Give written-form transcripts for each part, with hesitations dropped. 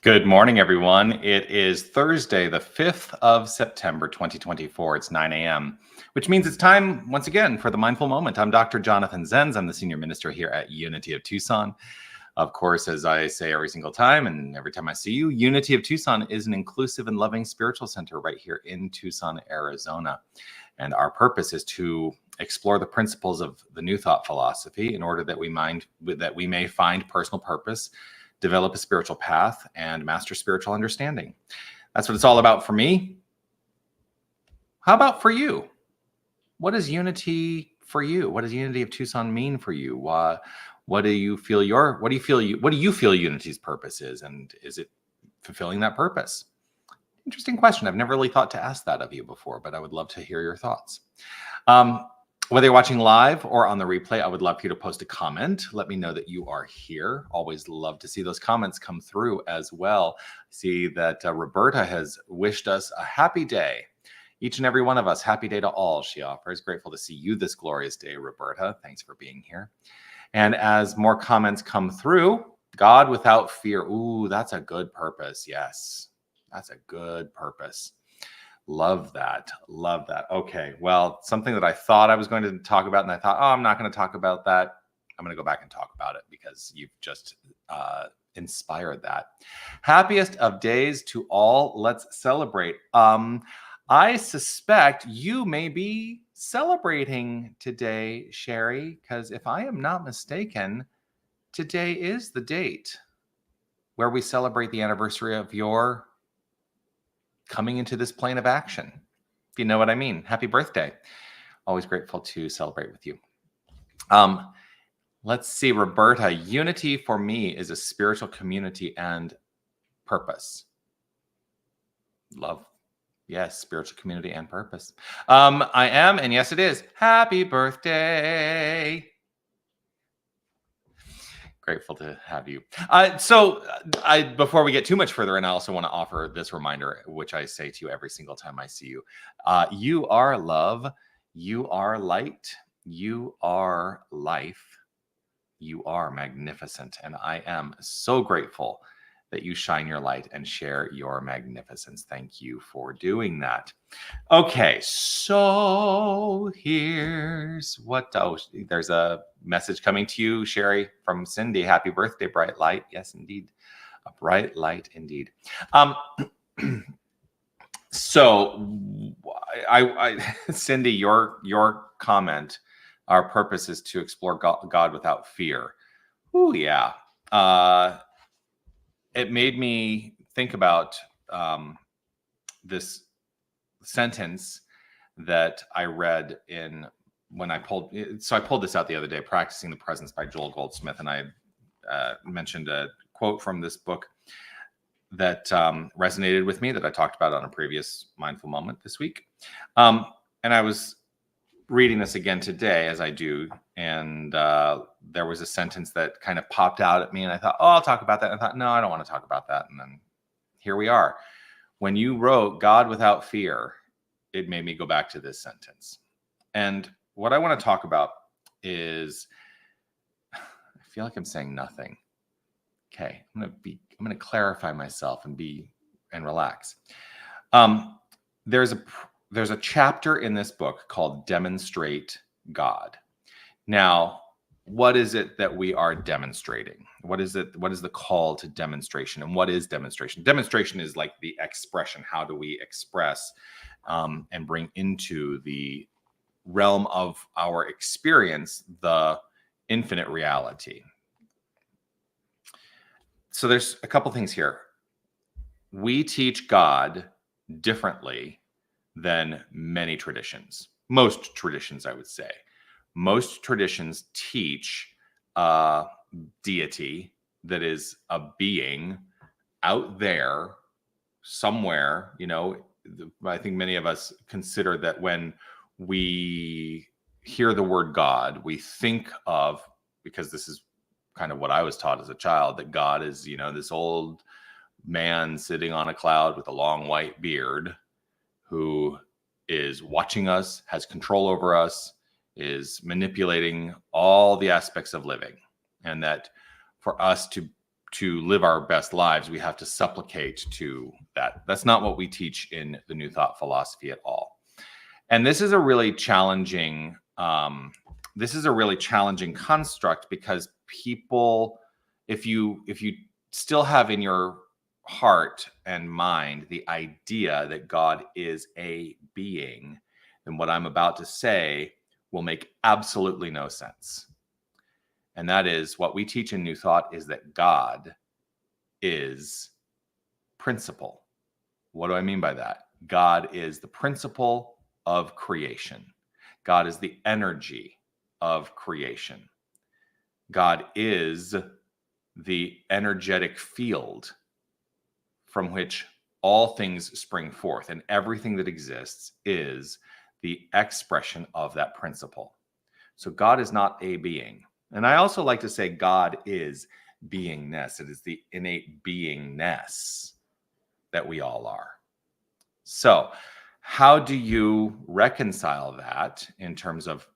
Good morning, everyone. It is Thursday, the 5th of September, 2024. It's 9 a.m., which means it's time, once again, for the Mindful Moment. I'm Dr. Jonathan Zenz. I'm the Senior Minister here at Unity of Tucson. Of course, as I say every single time and every time I see you, Unity of Tucson is an inclusive and loving spiritual center right here in Tucson, Arizona. And our purpose is to explore the principles of the New Thought philosophy in order that we may find personal purpose, develop a spiritual path, and master spiritual understanding. That's what it's all about for me. How about for you? What is unity for you? What does Unity of Tucson mean for you? What do you feel Unity's purpose is, and is it fulfilling that purpose? Interesting question. I've never really thought to ask that of you before, but I would love to hear your thoughts. Whether you're watching live or on the replay, I would love for you to post a comment. Let me know that you are here. Always love to see those comments come through as well. See that Roberta has wished us a happy day. Each and every one of us, happy day to all, she offers. Grateful to see you this glorious day, Roberta. Thanks for being here. And as more comments come through, God without fear. Ooh, that's a good purpose. Yes, that's a good purpose. Love that. Love that. Okay. Well, something that I thought I was going to talk about, and I thought, oh, I'm not going to talk about that. I'm going to go back and talk about it because you've just inspired that. Happiest of days to all. Let's celebrate. I suspect you may be celebrating today, Sherry, because if I am not mistaken, today is the date where we celebrate the anniversary of your coming into this plane of action. If you know what I mean. Happy birthday. Always grateful to celebrate with you. Let's see, Roberta. Unity for me is a spiritual community and purpose. Love. Yes, spiritual community and purpose. I am, and yes, it is. Happy birthday. Grateful to have you. Before we get too much further, and I also want to offer this reminder, which I say to you every single time I see you. You are love. You are light. You are life. You are magnificent. And I am so grateful that you shine your light and share your magnificence. Thank you for doing that. Okay, so here's what, there's a message coming to you, Sherry, from Cindy. Happy birthday, bright light. Yes, indeed. A bright light, indeed. Cindy, your comment, our purpose is to explore God without fear. Oh, yeah. It made me think about this sentence that I read I pulled this out the other day, Practicing the Presence by Joel Goldsmith. And I mentioned a quote from this book that resonated with me that I talked about on a previous Mindful Moment this week. And I was reading this again today, as I do, and there was a sentence that kind of popped out at me, and I thought, oh, I'll talk about that. And I thought, no, I don't want to talk about that. And then here we are. When you wrote God without fear, it made me go back to this sentence. And what I want to talk about is, I feel like I'm saying nothing. Okay, I'm going to clarify myself and relax. There's a chapter in this book called Demonstrate God. Now, what is it that we are demonstrating? What is it? What is the call to demonstration? And what is demonstration? Demonstration is like the expression. How do we express and bring into the realm of our experience the infinite reality? So there's a couple things here. We teach God differently than many traditions. Most traditions, I would say. Most traditions teach deity that is a being out there somewhere. You know, I think many of us consider that when we hear the word God, we think of, because this is kind of what I was taught as a child, that God is, this old man sitting on a cloud with a long white beard who is watching us, has control over us, is manipulating all the aspects of living. And that for us to live our best lives, we have to supplicate to that. That's not what we teach in the New Thought philosophy at all. And this is a really challenging construct, because people, if you still have in your heart and mind the idea that God is a being, then what I'm about to say will make absolutely no sense. And that is, what we teach in New Thought is that God is principle. What do I mean by that? God is the principle of creation. God is the energy of creation. God is the energetic field from which all things spring forth, and everything that exists is the expression of that principle. So God is not a being. And I also like to say God is beingness. It is the innate beingness that we all are. So how do you reconcile that in terms of,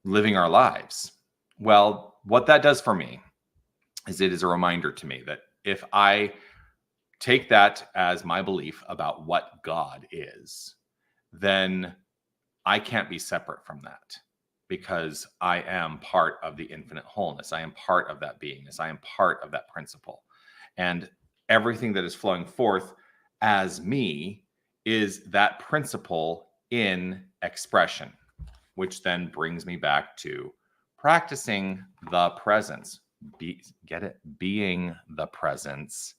living our lives? Well, what that does for me is it is a reminder to me that if I take that as my belief about what God is, then I can't be separate from that, because I am part of the infinite wholeness. I am part of that beingness. I am part of that principle. And everything that is flowing forth as me is that principle in expression, which then brings me back to practicing the presence. Being the presence,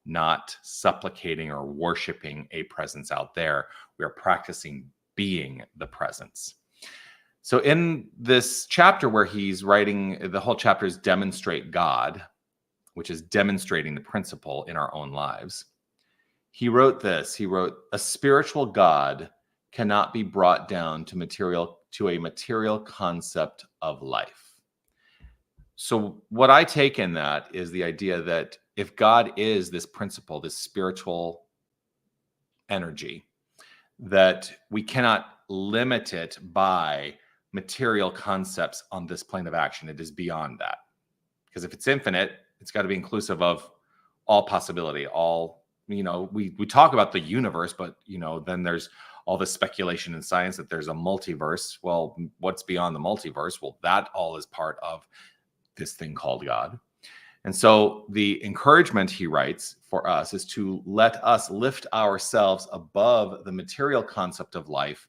not supplicating or worshiping a presence out there. We are practicing being the presence. So in this chapter where he's writing, the whole chapter is Demonstrate God, which is demonstrating the principle in our own lives. He wrote this. He wrote, a spiritual God cannot be brought down to a material concept of life. So what I take in that is the idea that if God is this principle, this spiritual energy, that we cannot limit it by material concepts on this plane of action. It is beyond that. Because if it's infinite, it's got to be inclusive of all possibility, all, we talk about the universe, but, then there's all the speculation in science that there's a multiverse. Well, what's beyond the multiverse? Well, that all is part of this thing called God. And so the encouragement he writes for us is to let us lift ourselves above the material concept of life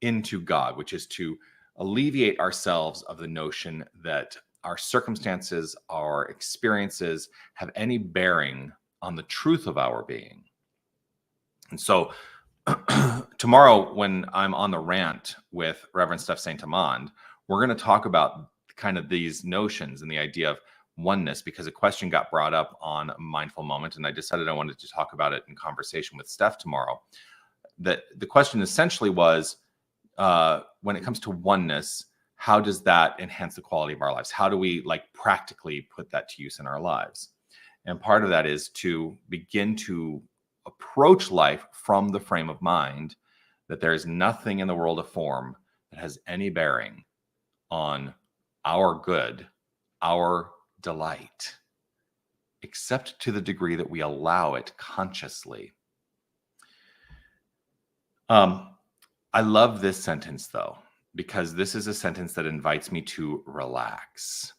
into God, which is to alleviate ourselves of the notion that our circumstances, our experiences have any bearing on the truth of our being. And so tomorrow, when I'm on the rant with Reverend Steph Saint Amand, we're going to talk about kind of these notions and the idea of oneness, because a question got brought up on Mindful Moment, and I decided I wanted to talk about it in conversation with Steph tomorrow. That the question essentially was, when it comes to oneness, how does that enhance the quality of our lives? How do we practically put that to use in our lives? And part of that is to begin to approach life from the frame of mind that there is nothing in the world of form that has any bearing on our good, our delight, except to the degree that we allow it consciously. I love this sentence, though, because this is a sentence that invites me to relax.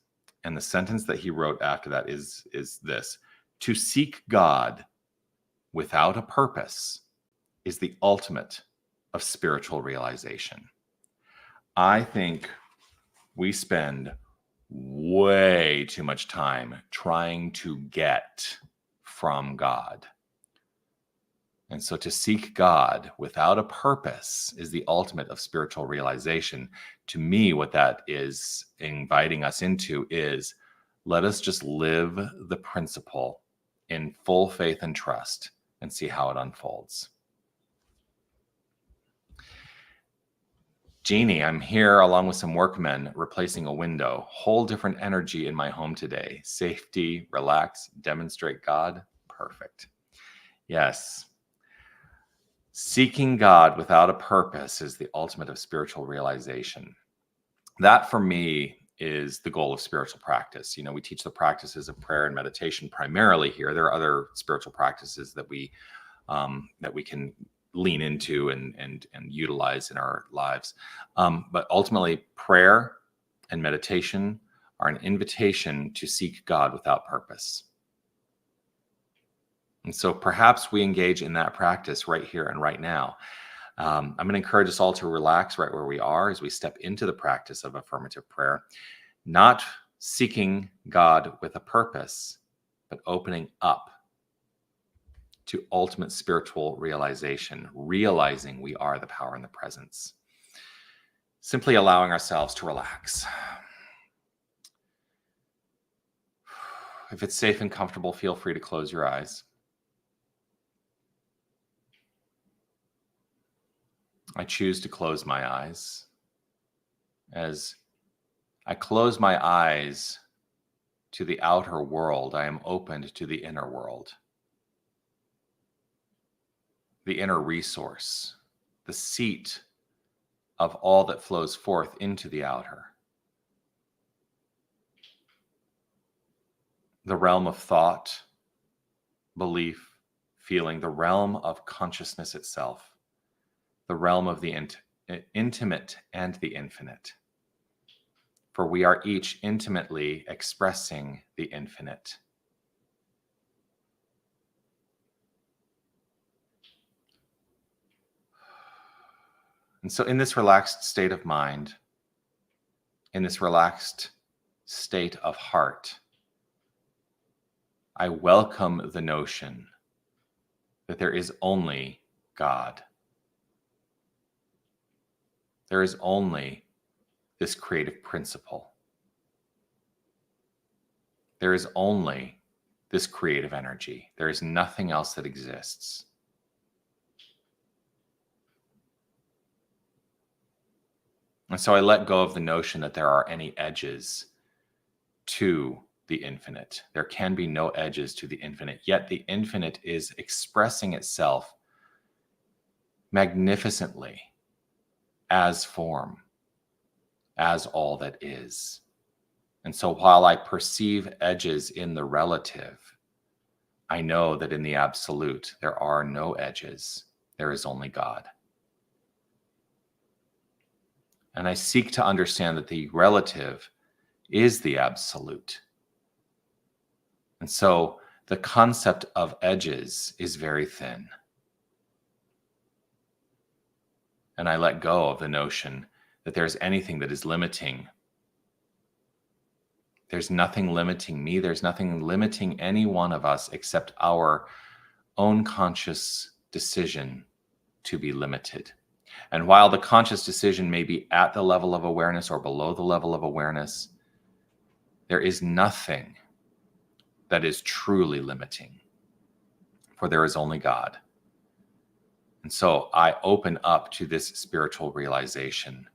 And the sentence that he wrote after that is this: to seek God without a purpose is the ultimate of spiritual realization. I think we spend way too much time trying to get from God. And so to seek God without a purpose is the ultimate of spiritual realization. To me, what that is inviting us into is, let us just live the principle in full faith and trust and see how it unfolds. Jeannie, I'm here along with some workmen replacing a window. Whole different energy in my home today. Safety, relax, demonstrate God. Perfect. Yes. Seeking God without a purpose is the ultimate of spiritual realization. That for me is the goal of spiritual practice. We teach the practices of prayer and meditation primarily here. There are other spiritual practices that we can lean into and utilize in our lives. But ultimately, prayer and meditation are an invitation to seek God without purpose. And so perhaps we engage in that practice right here and right now. I'm going to encourage us all to relax right where we are as we step into the practice of affirmative prayer, not seeking God with a purpose, but opening up to ultimate spiritual realization, realizing we are the power and the presence. Simply allowing ourselves to relax. If it's safe and comfortable, feel free to close your eyes. I choose to close my eyes. As I close my eyes to the outer world, I am opened to the inner world. The inner resource, the seat of all that flows forth into the outer. The realm of thought, belief, feeling, the realm of consciousness itself, the realm of the intimate and the infinite. For we are each intimately expressing the infinite. And so in this relaxed state of mind, in this relaxed state of heart, I welcome the notion that there is only God. There is only this creative principle. There is only this creative energy. There is nothing else that exists. And so I let go of the notion that there are any edges to the infinite. There can be no edges to the infinite, yet the infinite is expressing itself magnificently as form, as all that is. And so while I perceive edges in the relative, I know that in the absolute, there are no edges. There is only God. And I seek to understand that the relative is the absolute. And so the concept of edges is very thin. And I let go of the notion that there's anything that is limiting. There's nothing limiting me. There's nothing limiting any one of us except our own conscious decision to be limited. And while the conscious decision may be at the level of awareness or below the level of awareness, there is nothing that is truly limiting, for there is only God. And so I open up to this spiritual realization.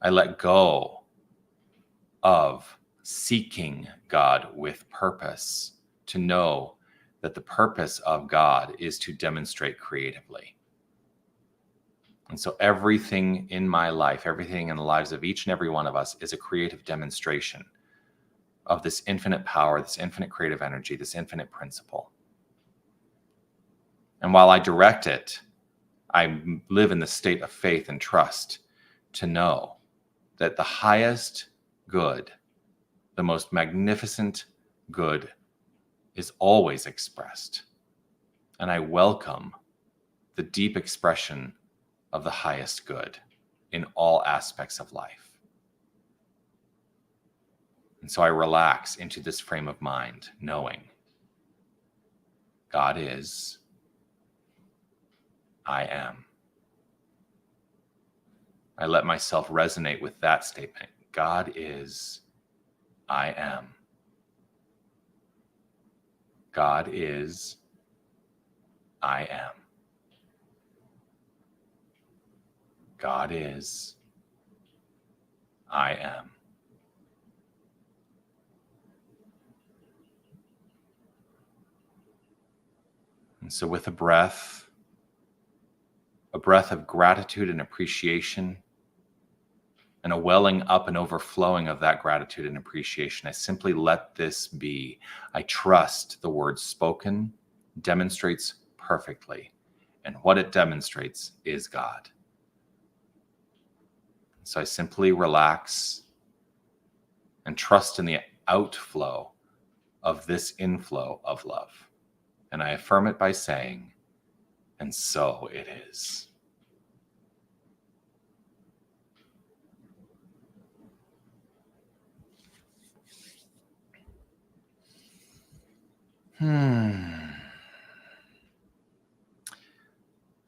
I let go of seeking God with purpose, to know that the purpose of God is to demonstrate creatively. And so everything in my life, everything in the lives of each and every one of us is a creative demonstration of this infinite power, this infinite creative energy, this infinite principle. And while I direct it, I live in the state of faith and trust to know that the highest good, the most magnificent good, is always expressed. And I welcome the deep expression of the highest good in all aspects of life. And so I relax into this frame of mind, knowing God is, I am. I let myself resonate with that statement. God is, I am. God is, I am. God is. I am. And so with a breath of gratitude and appreciation, and a welling up and overflowing of that gratitude and appreciation, I simply let this be. I trust the word spoken demonstrates perfectly, and what it demonstrates is God. So I simply relax and trust in the outflow of this inflow of love. And I affirm it by saying, and so it is.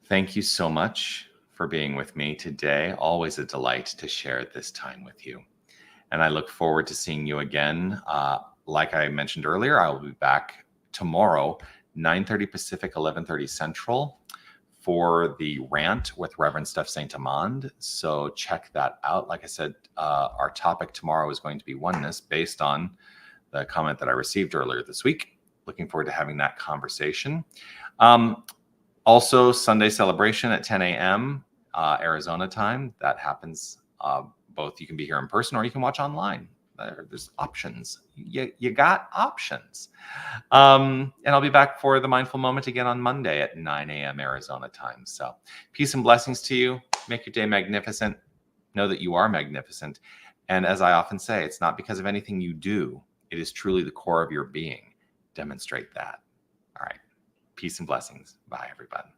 Thank you so much for being with me today. Always a delight to share this time with you. And I look forward to seeing you again. Like I mentioned earlier, I will be back tomorrow, 9:30 Pacific, 11:30 Central, for the rant with Reverend Steph Saint Amand. So check that out. Like I said, our topic tomorrow is going to be oneness, based on the comment that I received earlier this week. Looking forward to having that conversation. Also, Sunday celebration at 10 a.m. Arizona time. That happens both. You can be here in person or you can watch online. There's options. You got options. And I'll be back for the Mindful Moment again on Monday at 9 a.m. Arizona time. So peace and blessings to you. Make your day magnificent. Know that you are magnificent. And as I often say, it's not because of anything you do. It is truly the core of your being. Demonstrate that. All right. Peace and blessings. Bye, everybody.